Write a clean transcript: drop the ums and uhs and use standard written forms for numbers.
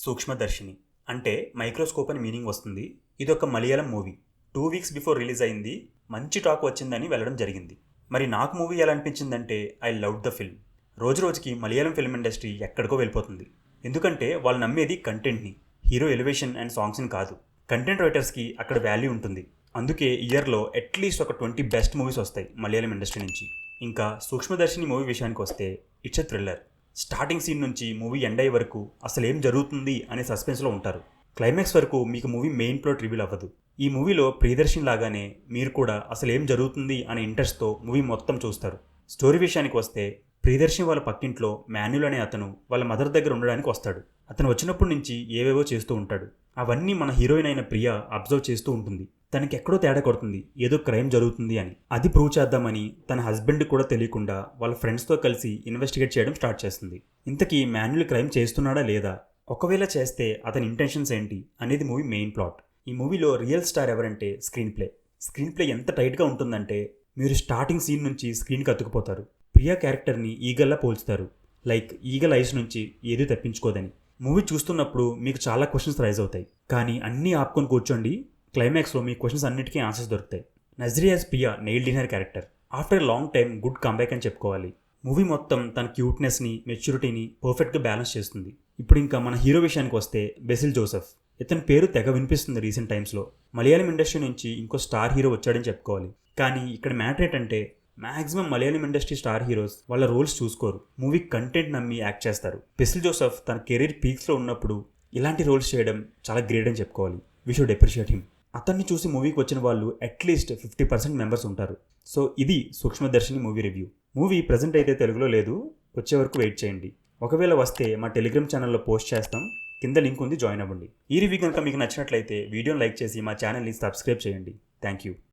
సూక్ష్మదర్శిని అంటే మైక్రోస్కోప్ అని మీనింగ్ వస్తుంది. ఇది ఒక Malayalam movie. 2 weeks before release అయింది. మంచి టాక్ వచ్చిందని వెళ్ళడం జరిగింది. మరి నాకు మూవీ ఎలా అనిపించిందంటే ఐ లవ్ ద ఫిల్మ్. రోజు రోజుకి మలయాళం ఫిల్మ్ ఇండస్ట్రీ ఎక్కడికో వెళ్ళిపోతుంది. ఎందుకంటే వాళ్ళు నమ్మేది కంటెంట్ని, హీరో ఎలివేషన్ అండ్ సాంగ్స్ని కాదు. కంటెంట్ రైటర్స్కి అక్కడ వాల్యూ ఉంటుంది. అందుకే ఇయర్లో అట్లీస్ట్ ఒక 20 బెస్ట్ మూవీస్ వస్తాయి మలయాళం ఇండస్ట్రీ నుంచి. ఇంకా సూక్ష్మదర్శిని మూవీ విషయానికి వస్తే it's a thriller. Starting scene నుంచి మూవీ ఎండ్ అయ్యే వరకు అసలు ఏం జరుగుతుంది అనే సస్పెన్స్లో ఉంటారు. క్లైమాక్స్ వరకు మీకు మూవీ మెయిన్ ప్లాట్ రివీల్ అవ్వదు. ఈ మూవీలో ప్రియదర్శిని లాగానే మీరు కూడా అసలు ఏం జరుగుతుంది అనే ఇంట్రెస్ట్తో మూవీ మొత్తం చూస్తారు. స్టోరీ విషయానికి వస్తే ప్రియదర్శిని వాళ్ళ పక్కింట్లో మాన్యుల్ అనే అతను వాళ్ళ మదర్ దగ్గర ఉండడానికి వస్తాడు. అతను వచ్చినప్పటి నుంచి ఏవేవో చేస్తూ ఉంటాడు. అవన్నీ మన హీరోయిన్ అయిన ప్రియ అబ్జర్వ్ చేస్తూ ఉంటుంది. తనకి ఎక్కడో తేడా కొడుతుంది, ఏదో క్రైమ్ జరుగుతుంది అని. అది ప్రూవ్ చేద్దామని తన హస్బెండ్ కూడా తెలియకుండా వాళ్ళ ఫ్రెండ్స్తో కలిసి ఇన్వెస్టిగేట్ చేయడం స్టార్ట్ చేస్తుంది. ఇంతకీ మాన్యుల్ క్రైమ్ చేస్తున్నాడా లేదా, ఒకవేళ చేస్తే అతని ఇంటెన్షన్స్ ఏంటి అనేది మూవీ మెయిన్ ప్లాట్. ఈ మూవీలో రియల్ స్టార్ ఎవరంటే స్క్రీన్ ప్లే ఎంత టైట్గా ఉంటుందంటే మీరు స్టార్టింగ్ సీన్ నుంచి స్క్రీన్కి అతుకుపోతారు. ప్రియా క్యారెక్టర్ని ఈగల్లా పోల్చుతారు. లైక్ ఈగల్ ఐస్ నుంచి ఏది తప్పించుకోదని. మూవీ చూస్తున్నప్పుడు మీకు చాలా క్వశ్చన్స్ రైజ్ అవుతాయి, కానీ అన్నీ ఆపుకొని కూర్చోండి. క్లైమాక్స్లో మీ క్వశ్చన్స్ అన్నిటికీ ఆన్సర్స్ దొరుకుతాయి. Nazriya's Priya nailed in her character. After a long time good comeback అని చెప్పుకోవాలి. మూవీ మొత్తం తన క్యూట్నెస్ని, మెచ్యూరిటీని పర్ఫెక్ట్గా బ్యాలెన్స్ చేస్తుంది. ఇప్పుడు ఇంకా మన హీరో విషయానికి వస్తే బెసిల్ జోసెఫ్. ఇతని పేరు తెగ వినిపిస్తుంది రీసెంట్ టైమ్స్లో. మలయాళం ఇండస్ట్రీ నుంచి ఇంకో స్టార్ హీరో వచ్చాడని చెప్పుకోవాలి. కానీ ఇక్కడ మ్యాటర్ ఏంటంటే maximum Malayalam industry star heroes వాళ్ళ రోల్స్ చూసుకోరు, మూవీ కంటెంట్ నమ్మి యాక్ట్ చేస్తారు. బెసిల్ జోసెఫ్ తన కెరీర్ పీక్స్లో ఉన్నప్పుడు ఇలాంటి రోల్స్ చేయడం చాలా గ్రేట్ అని చెప్పుకోవాలి. We should appreciate him. అతన్ని చూసి మూవీకి వచ్చిన వాళ్ళు అట్లీస్ట్ 50% మెంబర్స్ ఉంటారు. సో ఇది సూక్ష్మదర్శిని మూవీ రివ్యూ. మూవీ ప్రజెంట్ అయితే తెలుగులో లేదు, వచ్చే వరకు వెయిట్ చేయండి. ఒకవేళ వస్తే మా టెలిగ్రామ్ ఛానల్లో పోస్ట్ చేస్తాం, కింద లింక్ ఉంది, జాయిన్ అవ్వండి. ఈ రివ్యూ కనుక మీకు నచ్చినట్లయితే వీడియోని లైక్ చేసి మా ఛానల్ని సబ్స్క్రైబ్ చేయండి. Thank you.